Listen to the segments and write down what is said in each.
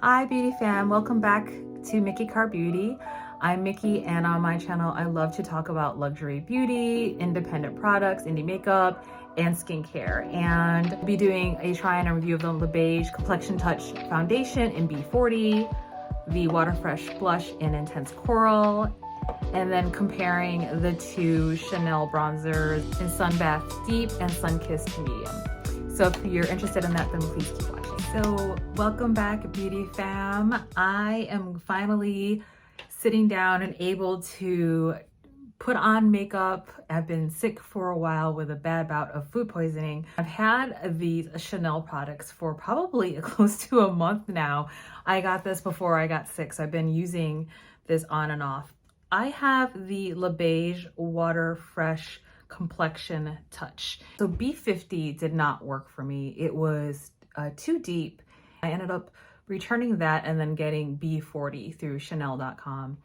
Hi beauty fam, welcome back to Mickey Car Beauty. I'm Mickey and on my channel I love to talk about luxury beauty, independent products, indie makeup, and skincare. And I'll be doing a try and a review of the Beiges Complexion Touch Foundation in B40, the Water Fresh Blush in Intense Coral, and then comparing the two Chanel bronzers in Sunbath Deep and Sunkissed Medium. So if you're interested in that, then please keep watching. So welcome back beauty fam. I am finally sitting down and able to put on makeup. I've been sick for a while with a bad bout of food poisoning. I've had these Chanel products for probably close to a month now. I got this before I got sick, so I've been using this on and off. I have the Le Beige Water Fresh Complexion Touch. So B50 did not work for me. It was too deep. I ended up returning that and then getting B40 through Chanel.com.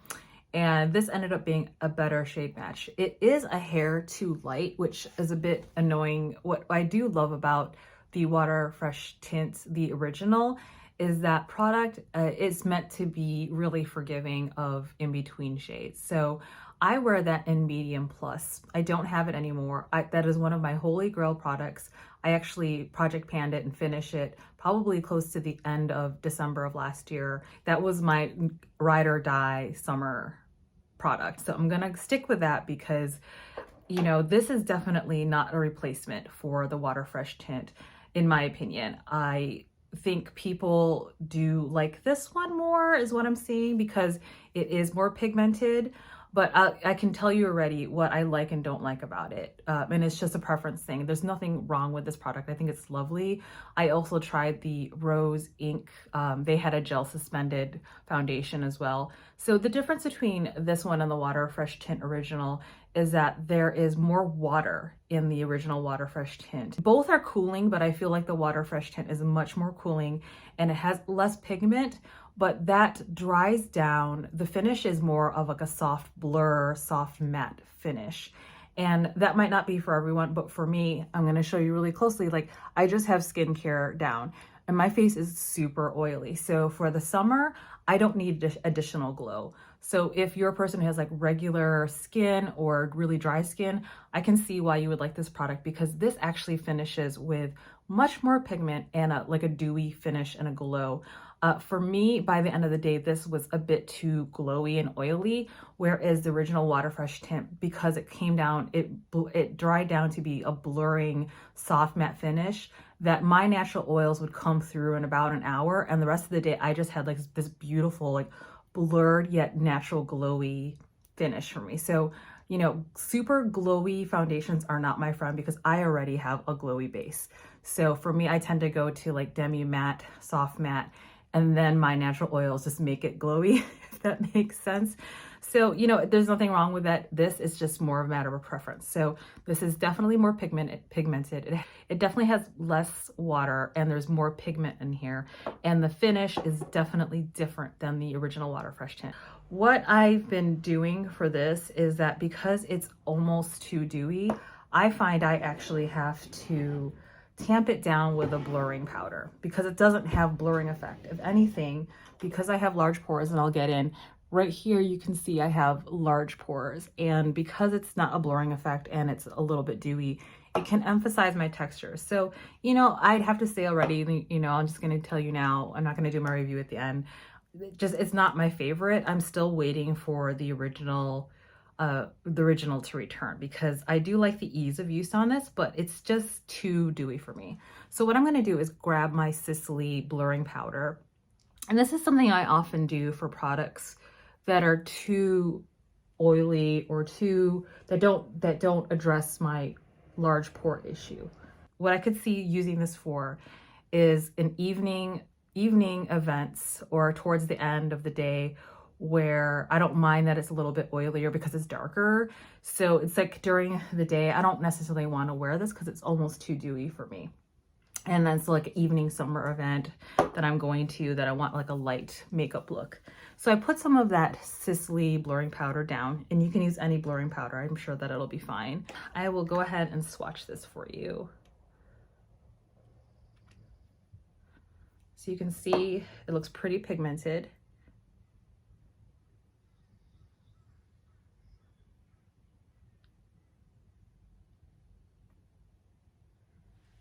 And this ended up being a better shade match. It is a hair too light, which is a bit annoying. What I do love about the Water Fresh Tints, the original, is that product is meant to be really forgiving of in-between shades. So I wear that in medium plus. I don't have it anymore. That is one of my holy grail products. I actually project panned it and finished it probably close to the end of December of last year. That was my ride or die summer product. So I'm gonna stick with that because, you know, this is definitely not a replacement for the Water Fresh tint, in my opinion. I think people do like this one more is what I'm seeing because it is more pigmented. But I can tell you already what I like and don't like about it. And it's just a preference thing. There's nothing wrong with this product. I think it's lovely. I also tried the Rose Ink. They had a gel suspended foundation as well. So the difference between this one and the Water Fresh Tint original is that there is more water in the original Water Fresh Tint. Both are cooling, but I feel like the Water Fresh Tint is much more cooling and it has less pigment, but that dries down. The finish is more of like a soft blur, soft matte finish. And that might not be for everyone, but for me, I'm gonna show you really closely. Like I just have skincare down and my face is super oily. So for the summer, I don't need additional glow. So if you're a person who has like regular skin or really dry skin, I can see why you would like this product because this actually finishes with much more pigment and like a dewy finish and a glow. For me, by the end of the day, this was a bit too glowy and oily, whereas the original Water Fresh tint, because it came down, it dried down to be a blurring, soft matte finish that my natural oils would come through in about an hour. And the rest of the day, I just had like this beautiful, like blurred yet natural glowy finish for me. So, you know, super glowy foundations are not my friend because I already have a glowy base. So for me, I tend to go to like demi matte, soft matte, and then my natural oils just make it glowy, if that makes sense. So, you know, there's nothing wrong with that. This is just more of a matter of preference. So this is definitely more pigmented. It definitely has less water and there's more pigment in here. And the finish is definitely different than the original Water Fresh tint. What I've been doing for this is that because it's almost too dewy, I find I actually have to tamp it down with a blurring powder because it doesn't have blurring effect. If anything, because I have large pores, and I'll get in right here, you can see I have large pores, and because it's not a blurring effect and it's a little bit dewy, it can emphasize my texture. So, you know, I'd have to say already, you know, I'm just going to tell you now, I'm not going to do my review at the end. It's not my favorite. I'm still waiting for the original to return because I do like the ease of use on this, but it's just too dewy for me. So what I'm going to do is grab my Sisley blurring powder. And this is something I often do for products that are too oily or that don't address my large pore issue. What I could see using this for is an evening events or towards the end of the day where I don't mind that it's a little bit oilier because it's darker. So it's like during the day, I don't necessarily want to wear this because it's almost too dewy for me. And then it's like an evening summer event that I'm going to that I want like a light makeup look. So I put some of that Sisley blurring powder down, and you can use any blurring powder. I'm sure that it'll be fine. I will go ahead and swatch this for you. So you can see it looks pretty pigmented.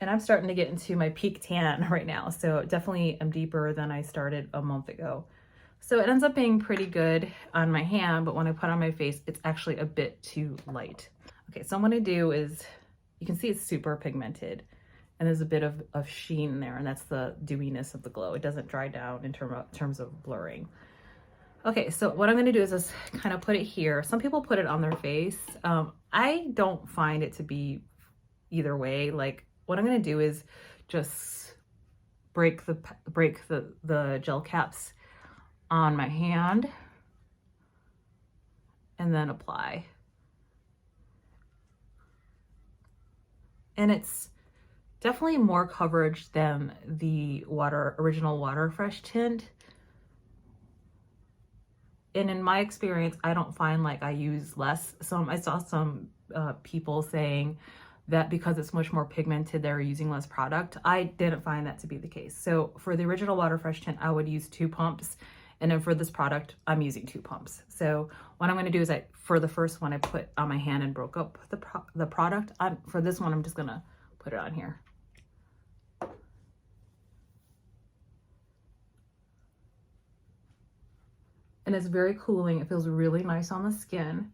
And I'm starting to get into my peak tan right now. So definitely I'm deeper than I started a month ago. So it ends up being pretty good on my hand, but when I put on my face, it's actually a bit too light. Okay, so what I'm gonna do is, you can see it's super pigmented and there's a bit of sheen there, and that's the dewiness of the glow. It doesn't dry down in terms of blurring. Okay, so what I'm gonna do is just kind of put it here. Some people put it on their face. I don't find it to be either way. Like, what I'm gonna do is just break the gel caps on my hand and then apply. And it's definitely more coverage than the original Water Fresh tint. And in my experience, I don't find like I use less. I saw some people saying that because it's much more pigmented, they're using less product. I didn't find that to be the case. So for the original Water Fresh tint, I would use 2 pumps. And then for this product, I'm using 2 pumps. So what I'm gonna do is for the first one, I put on my hand and broke up the product. For this one, I'm just gonna put it on here. And it's very cooling. It feels really nice on the skin,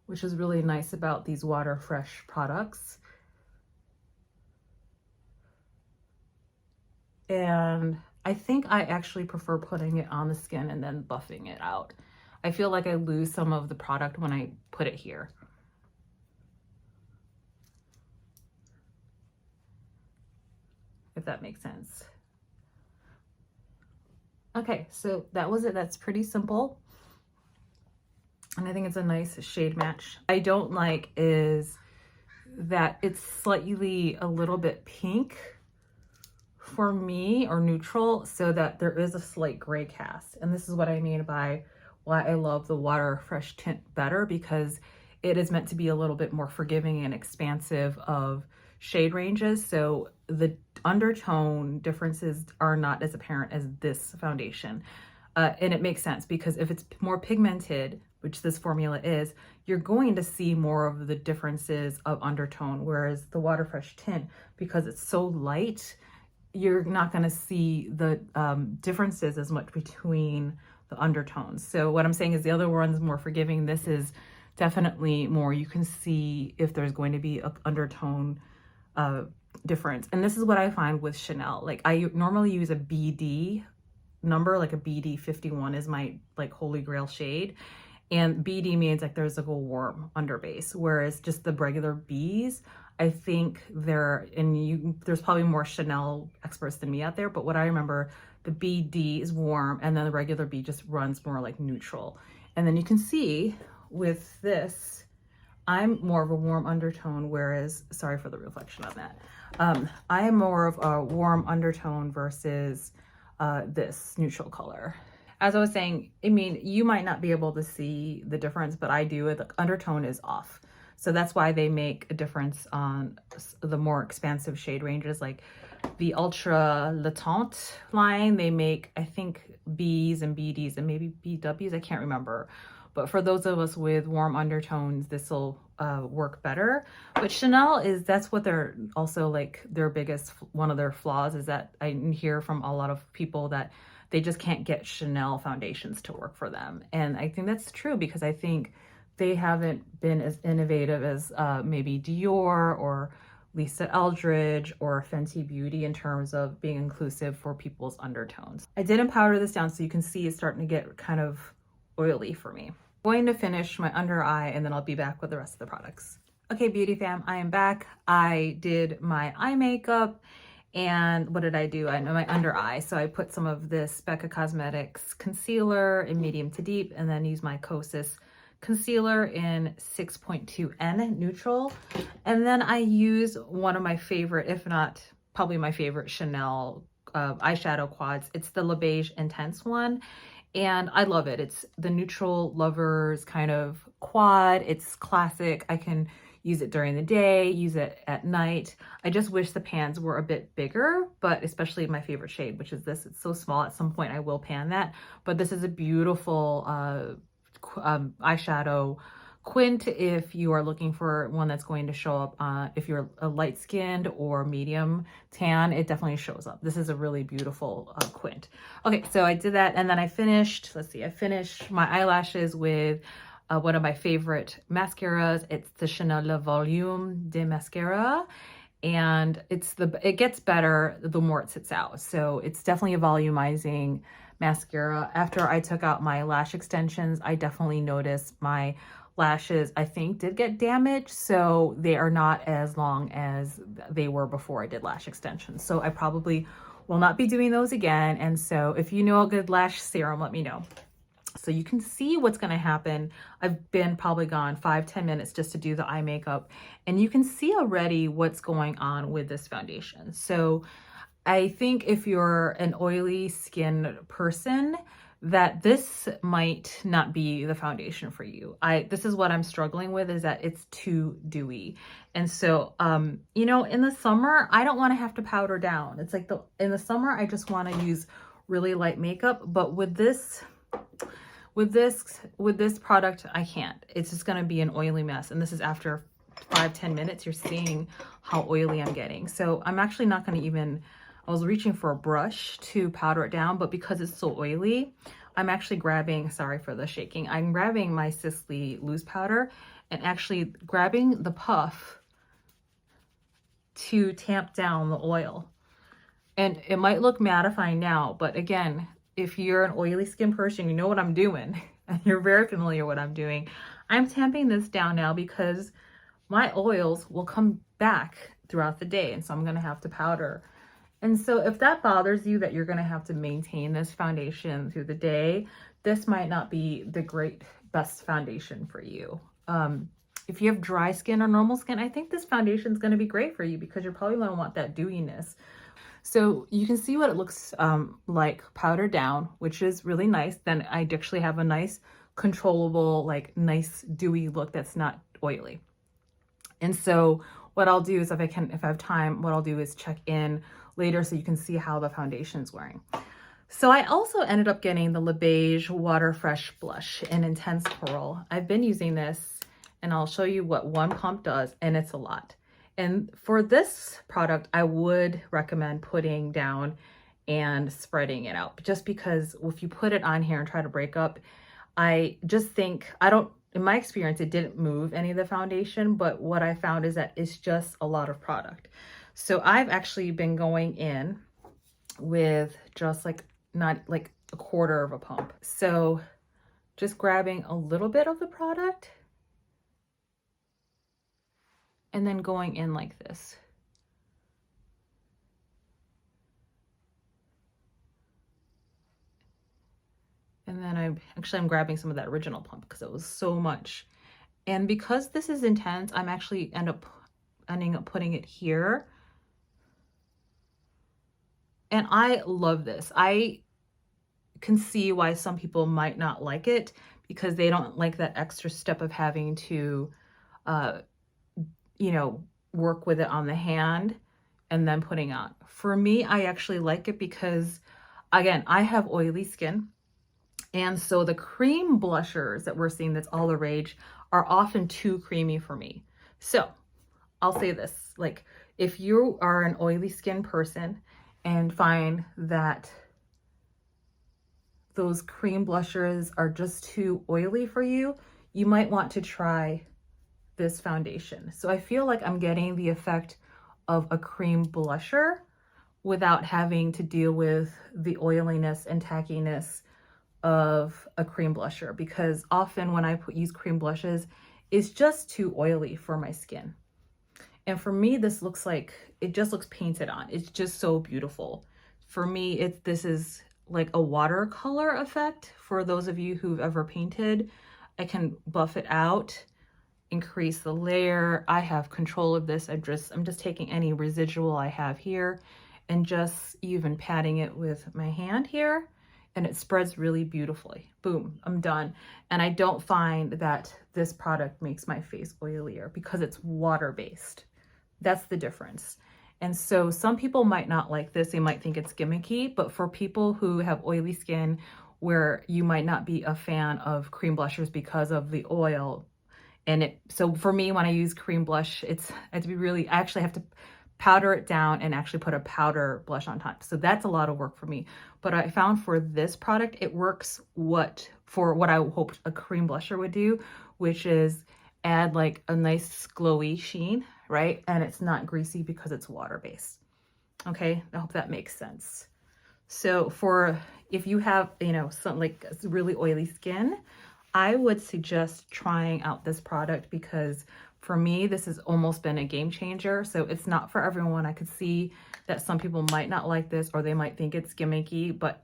which is really nice about these Water Fresh products. And I think I actually prefer putting it on the skin and then buffing it out. I feel like I lose some of the product when I put it here. If that makes sense. Okay, so that was it. That's pretty simple. And I think it's a nice shade match. I don't like is that it's slightly a little bit pink for me, or neutral, so that there is a slight gray cast. And this is what I mean by why I love the Water Fresh tint better, because it is meant to be a little bit more forgiving and expansive of shade ranges. So the undertone differences are not as apparent as this foundation. And it makes sense, because if it's more pigmented, which this formula is, you're going to see more of the differences of undertone. Whereas the Water Fresh tint, because it's so light, you're not going to see the differences as much between the undertones. So what I'm saying is the other one's more forgiving. This is definitely more, you can see if there's going to be an undertone difference. And this is what I find with Chanel. Like, I normally use a BD number, like a BD 51 is my like holy grail shade. And BD means like there's like a warm underbase, whereas just the regular Bs, I think there's probably more Chanel experts than me out there, but what I remember, the BD is warm and then the regular B just runs more like neutral. And then you can see with this, I'm more of a warm undertone, whereas, sorry for the reflection on that. I am more of a warm undertone versus this neutral color. As I was saying, I mean, you might not be able to see the difference, but I do. The undertone is off. So that's why they make a difference on the more expansive shade ranges, like the Ultra Latente line. They make, I think, Bs and BDs and maybe BWs, I can't remember. But for those of us with warm undertones, this will work better. But Chanel that's what they're also like, their biggest, one of their flaws is that I hear from a lot of people that they just can't get Chanel foundations to work for them. And I think that's true, because I think they haven't been as innovative as maybe Dior or Lisa Eldridge or Fenty Beauty in terms of being inclusive for people's undertones. I didn't powder this down, so you can see it's starting to get kind of oily for me. I'm going to finish my under eye and then I'll be back with the rest of the products. Okay, beauty fam, I am back. I did my eye makeup. And what did I do? I know my under eye. So I put some of this Becca Cosmetics concealer in medium to deep, and then use my Kosas concealer in 6.2N neutral. And then I use one of my favorite, if not probably my favorite, Chanel eyeshadow quads. It's the Le Beige Intense one. And I love it. It's the neutral lovers kind of quad. It's classic. I can use it during the day, use it at night. I just wish the pans were a bit bigger, but especially my favorite shade, which is this. It's so small. At some point I will pan that, but this is a beautiful eyeshadow quint if you are looking for one that's going to show up if you're a light skinned or medium tan. It definitely shows up. This is a really beautiful quint. Okay, so I did that, and then I finished, let's see, I finished my eyelashes with one of my favorite mascaras. It's the Chanel Le Volume de Mascara, and it gets better the more it sits out. So it's definitely a volumizing mascara. After I took out my lash extensions, I definitely noticed my lashes, I think, did get damaged, so they are not as long as they were before I did lash extensions. So I probably will not be doing those again. And so if you know a good lash serum, let me know. So you can see what's going to happen. I've been probably gone 5-10 minutes just to do the eye makeup, and you can see already what's going on with this foundation. So I think if you're an oily skin person, that this might not be the foundation for you. This is what I'm struggling with, is that it's too dewy. And so, you know, in the summer, I don't want to have to powder down. It's like in the summer, I just want to use really light makeup, but with this product, I can't. It's just going to be an oily mess. And this is after 5-10 minutes, you're seeing how oily I'm getting. So I'm actually not going to even, I was reaching for a brush to powder it down, but because it's so oily, I'm actually grabbing, sorry for the shaking, I'm grabbing my Sisley loose powder and actually grabbing the puff to tamp down the oil. And it might look mattifying now, but again, if you're an oily skin person, you know what I'm doing, and you're very familiar with what I'm doing. I'm tamping this down now because my oils will come back throughout the day, and so I'm gonna have to powder. And so if that bothers you, that you're going to have to maintain this foundation through the day, this might not be the best foundation for you. If you have dry skin or normal skin, I think this foundation is going to be great for you because you're probably going to want that dewiness. So you can see what it looks like powdered down, which is really nice. Then I actually have a nice controllable, like nice dewy look that's not oily. And so what I'll do is if I have time, what I'll do is check in later so you can see how the foundation's wearing. So I also ended up getting the Le Beige Water Fresh Blush in Intense Coral. I've been using this, and I'll show you what one pump does, and it's a lot. And for this product, I would recommend putting down and spreading it out, just because if you put it on here and try to break up, I just think, in my experience, it didn't move any of the foundation, but what I found is that it's just a lot of product. So I've actually been going in with just not like a quarter of a pump. So just grabbing a little bit of the product and then going in like this. And then I'm grabbing some of that original pump because it was so much. And because this is intense, I'm actually ending up putting it here. And I love this. I can see why some people might not like it because they don't like that extra step of having to, you know, work with it on the hand and then putting on. For me, I actually like it because, again, I have oily skin. And so the cream blushers that we're seeing that's all the rage are often too creamy for me. So I'll say this, like if you are an oily skin person and find that those cream blushers are just too oily for you, you might want to try this foundation. So I feel like I'm getting the effect of a cream blusher without having to deal with the oiliness and tackiness of a cream blusher, because often when I use cream blushes, it's just too oily for my skin. And for me, this looks like, it just looks painted on. It's just so beautiful. For me, this is like a watercolor effect. For those of you who've ever painted, I can buff it out, increase the layer. I have control of this. I'm just taking any residual I have here and just even patting it with my hand here, and it spreads really beautifully. Boom, I'm done. And I don't find that this product makes my face oilier because it's water-based. That's the difference. And so some people might not like this. They might think it's gimmicky, but for people who have oily skin where you might not be a fan of cream blushers because of the oil, so for me, when I use cream blush, I actually have to powder it down and actually put a powder blush on top. So that's a lot of work for me. But I found for this product, it works for what I hoped a cream blusher would do, which is add like a nice glowy sheen, right? And it's not greasy because it's water-based. Okay, I hope that makes sense. So if you have, some like really oily skin, I would suggest trying out this product because for me, this has almost been a game changer. So it's not for everyone. I could see that some people might not like this or they might think it's gimmicky, but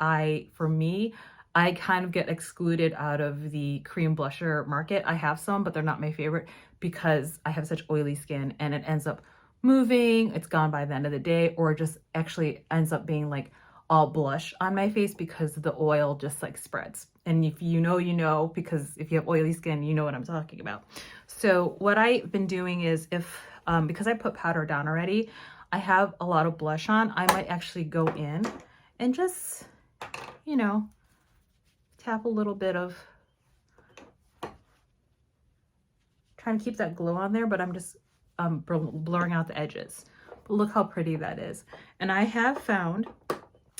for me, I kind of get excluded out of the cream blusher market. I have some, but they're not my favorite because I have such oily skin and it ends up moving. It's gone by the end of the day, or just actually ends up being like all blush on my face because the oil just like spreads. And if you know, because if you have oily skin, you know what I'm talking about. So what I've been doing is because I put powder down already, I have a lot of blush on. I might actually go in and just, tap a little bit of, trying to keep that glow on there, but I'm just blurring out the edges. But look how pretty that is. And I have found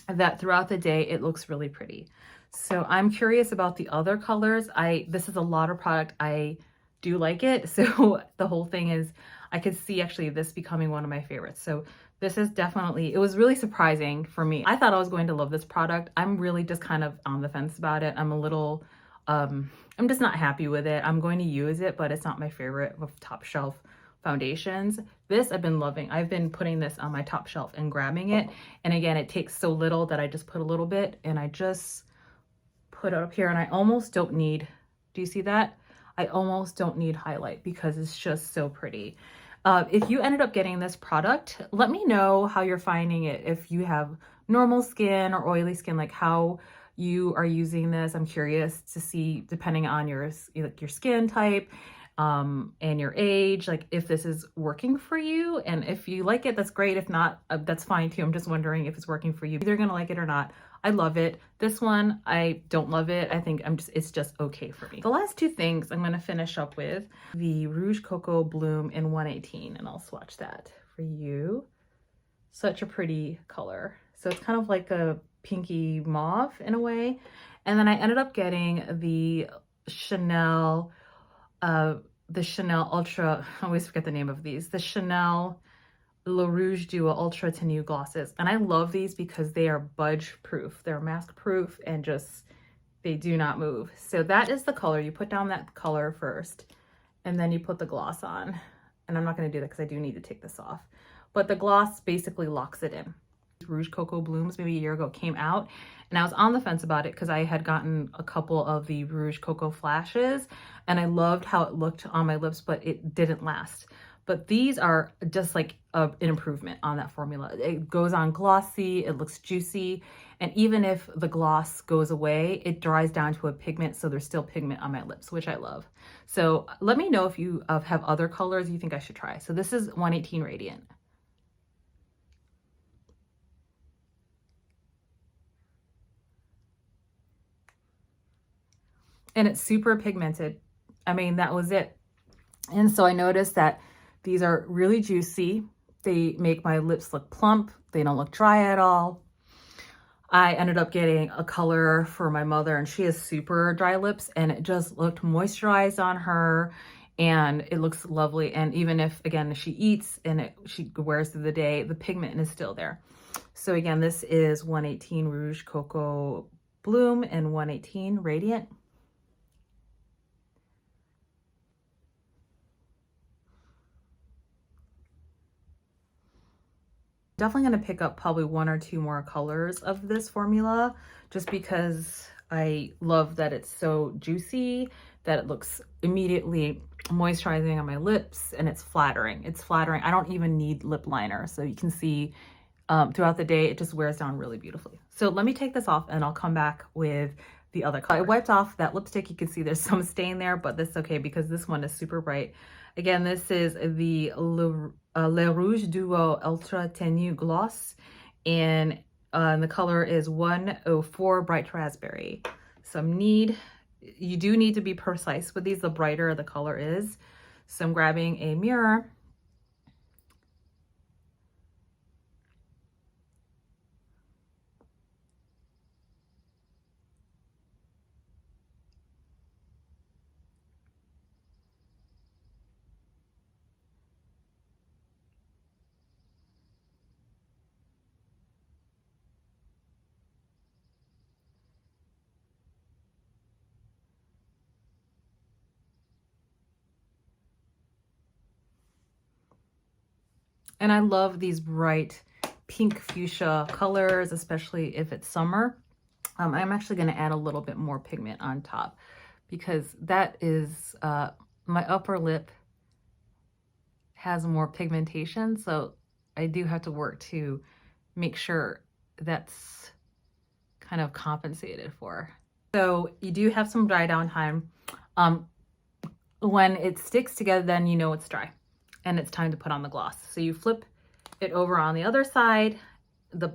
that throughout the day, it looks really pretty. So I'm curious about the other colors. This is a lot of product. I do like it. So the whole thing is, I could see actually this becoming one of my favorites. So this is definitely, it was really surprising for me. I thought I was going to love this product. I'm really just kind of on the fence about it. I'm a little, I'm just not happy with it. I'm going to use it, but it's not my favorite of top shelf foundations. This I've been loving. I've been putting this on my top shelf and grabbing it. And again, it takes so little that I just put a little bit and I just put it up here, and I almost don't need, do you see that? I almost don't need highlight because it's just so pretty. If you ended up getting this product, let me know how you're finding it. If you have normal skin or oily skin, like how you are using this. I'm curious to see, depending on your skin type and your age, like if this is working for you. And if you like it, that's great. If not, that's fine too. I'm just wondering if it's working for you. Either gonna like it or not. I love it. This one, I don't love it. I think it's just okay for me. The last two things I'm gonna finish up with the Rouge Coco Bloom in 118, and I'll swatch that for you. Such a pretty color. So it's kind of like a pinky mauve in a way. And then I ended up getting the Chanel Ultra, I always forget the name of these, the Chanel Le Rouge Duo Ultra Tenue glosses. And I love these because they are budge proof. They're mask proof and just, they do not move. So that is the color. You put down that color first and then you put the gloss on. And I'm not going to do that because I do need to take this off. But the gloss basically locks it in. Rouge Coco Blooms maybe a year ago came out, and I was on the fence about it because I had gotten a couple of the Rouge Coco flashes and I loved how it looked on my lips, but it didn't last. But these are just like an improvement on that formula. It goes on glossy, it looks juicy, and even if the gloss goes away, it dries down to a pigment, so there's still pigment on my lips, which I love. So let me know if you have other colors you think I should try. So this is 118 Radiant. And it's super pigmented. I mean, that was it. And so I noticed that these are really juicy. They make my lips look plump. They don't look dry at all. I ended up getting a color for my mother, and she has super dry lips, and it just looked moisturized on her, and it looks lovely. And even if, again, she eats and she wears through the day, the pigment is still there. So again, this is 118 Rouge Coco Bloom and 118 Radiant. Definitely going to pick up probably one or two more colors of this formula just because I love that it's so juicy, that it looks immediately moisturizing on my lips, and it's flattering. It's flattering. I don't even need lip liner. So you can see throughout the day, it just wears down really beautifully. So let me take this off and I'll come back with the other color. I wiped off that lipstick. You can see there's some stain there, but that's okay because this one is super bright. Again, this is the Le Rouge Duo Ultra Tenue Gloss, and the color is 104 Bright Raspberry. You do need to be precise with these, the brighter the color is. So I'm grabbing a mirror. And I love these bright pink fuchsia colors, especially if it's summer. I'm actually going to add a little bit more pigment on top because that is, my upper lip has more pigmentation. So I do have to work to make sure that's kind of compensated for. So you do have some dry down time. When it sticks together, then you know it's dry and it's time to put on the gloss. So you flip it over on the other side, the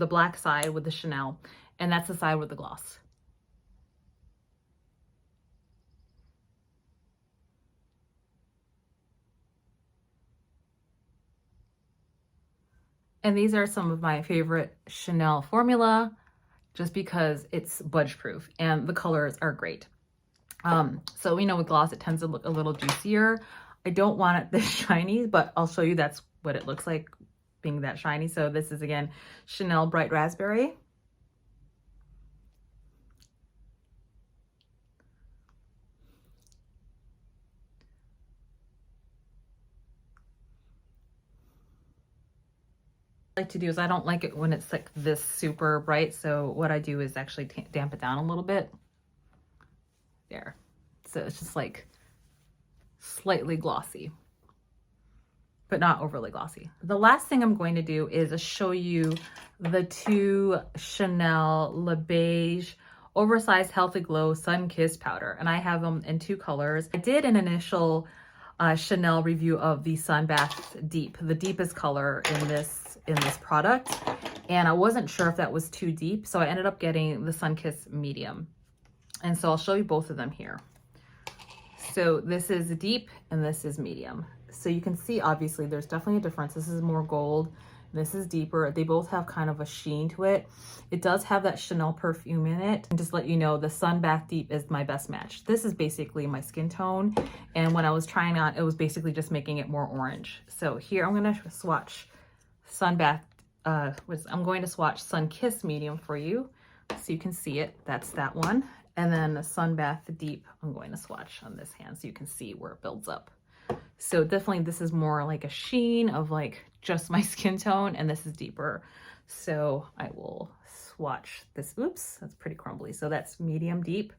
black side with the Chanel, and that's the side with the gloss. And these are some of my favorite Chanel formula just because it's budge proof and the colors are great. So we know with gloss, it tends to look a little juicier. I don't want it this shiny, but I'll show you that's what it looks like being that shiny. So this is again, Chanel Bright Raspberry. What I like to do is I don't like it when it's like this super bright. So what I do is actually damp it down a little bit. There. So it's just like slightly glossy, but not overly glossy. The last thing I'm going to do is show you the two Chanel Le Beige Oversize Healthy Glow Sun Kissed Powder. And I have them in two colors. I did an initial Chanel review of the Sun Bath Deep, the deepest color in this product. And I wasn't sure if that was too deep. So I ended up getting the Sun Kiss Medium. And so I'll show you both of them here. So this is deep and this is medium. So you can see, obviously, there's definitely a difference. This is more gold, and this is deeper. They both have kind of a sheen to it. It does have that Chanel perfume in it. And just let you know, the Sun Bath Deep is my best match. This is basically my skin tone. And when I was trying on, it was basically just making it more orange. So here I'm going to swatch Sun Bath, I'm going to swatch Sun Kiss Medium for you so you can see it. That's that one. And then the Sun Bath Deep, I'm going to swatch on this hand so you can see where it builds up. So definitely this is more like a sheen of like just my skin tone, and this is deeper. So I will swatch this. Oops, that's pretty crumbly. So that's medium, deep,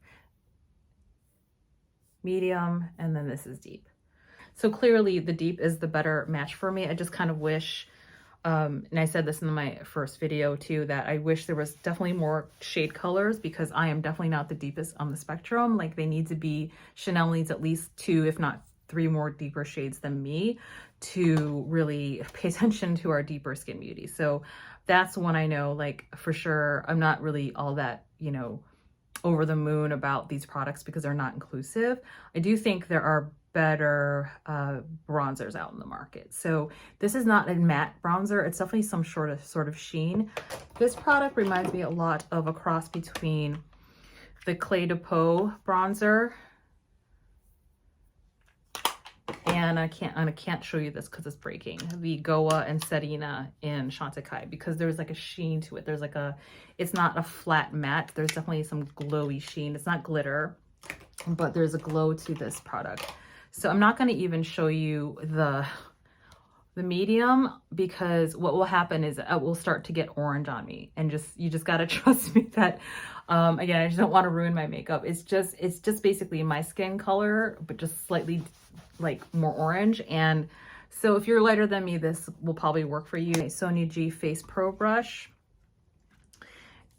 medium, and then this is deep. So clearly the deep is the better match for me. I just kind of wish, and I said this in my first video too, that I wish there was definitely more shade colors because I am definitely not the deepest on the spectrum. Like they need to be, Chanel needs at least 2, if not 3 more deeper shades than me to really pay attention to our deeper skin beauty. So that's when I know, like for sure, I'm not really all that, you know, over the moon about these products because they're not inclusive. I do think there are better bronzers out in the market. So this is not a matte bronzer. It's definitely some sort of sheen. This product reminds me a lot of a cross between the Cle De Peau bronzer, and I can't show you this because it's breaking, the Goa and Serena in Chantecaille, because there's like a sheen to it. There's like it's not a flat matte. There's definitely some glowy sheen. It's not glitter, but there's a glow to this product. So I'm not going to even show you the medium because what will happen is it will start to get orange on me, and you just got to trust me that again, I just don't want to ruin my makeup. It's just basically my skin color, but just slightly like more orange. And so if you're lighter than me, this will probably work for you. Sonia G Face Pro Brush.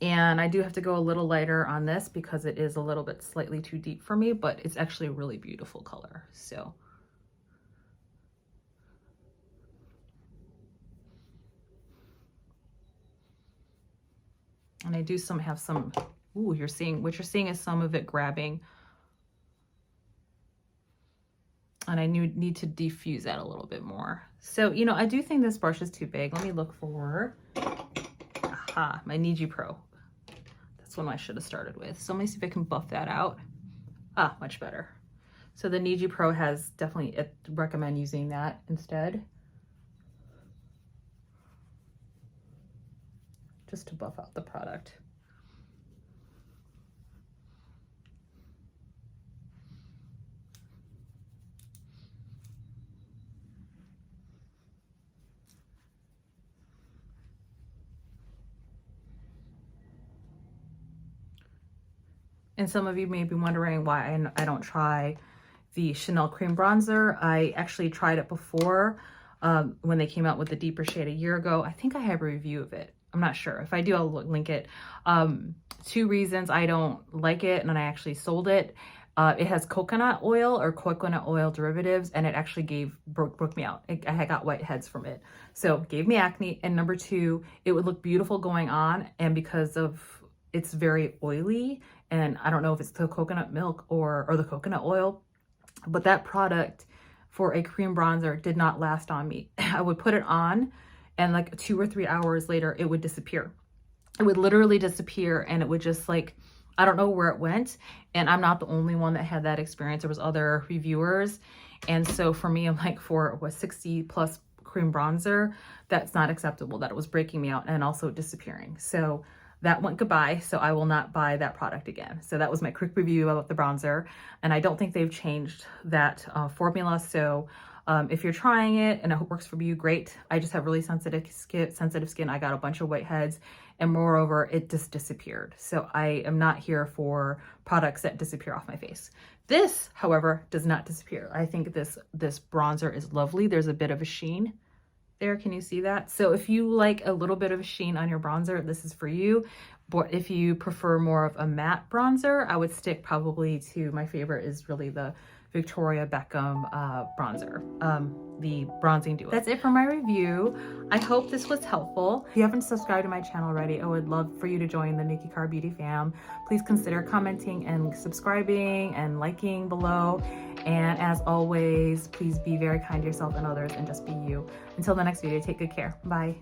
And I do have to go a little lighter on this because it is a little bit slightly too deep for me, but it's actually a really beautiful color. So. And I do have some, ooh, what you're seeing is some of it grabbing. And I need to diffuse that a little bit more. So, you know, I do think this brush is too big. Let me look for, aha, my Niji Pro. That's one I should have started with. So let me see if I can buff that out. Ah, much better. So the Niji Pro has definitely, I recommend using that instead. Just to buff out the product. And some of you may be wondering why I don't try the Chanel Cream Bronzer. I actually tried it before when they came out with the deeper shade a year ago. I think I have a review of it. I'm not sure. If I do, I'll link it. 2 reasons I don't like it, and then I actually sold it. It has coconut oil or coconut oil derivatives, and it actually broke me out. I got whiteheads from it. So gave me acne. And number 2, it would look beautiful going on, and because of it's very oily, and I don't know if it's the coconut milk or the coconut oil, but that product for a cream bronzer did not last on me. I would put it on, and like 2 or 3 hours later, it would disappear. It would literally disappear, and it would just like, I don't know where it went. And I'm not the only one that had that experience. There was other reviewers. And so for me, I'm like, for a 60 plus cream bronzer, that's not acceptable, that it was breaking me out and also disappearing. So that went goodbye. So I will not buy that product again. So that was my quick review about the bronzer. And I don't think they've changed that formula. So if you're trying it and it works for you, great. I just have really sensitive skin. I got a bunch of whiteheads, and moreover, it just disappeared. So I am not here for products that disappear off my face. This, however, does not disappear. I think this bronzer is lovely. There's a bit of a sheen there. Can you see that? So if you like a little bit of a sheen on your bronzer, this is for you. But if you prefer more of a matte bronzer, I would stick probably to, my favorite is really the Victoria Beckham bronzer, the bronzing duo. That's it for my review. I hope this was helpful. If you haven't subscribed to my channel already, I would love for you to join the Mickey Car Beauty fam. Please consider commenting and subscribing and liking below. And as always, please be very kind to yourself and others and just be you. Until the next video, take good care. Bye.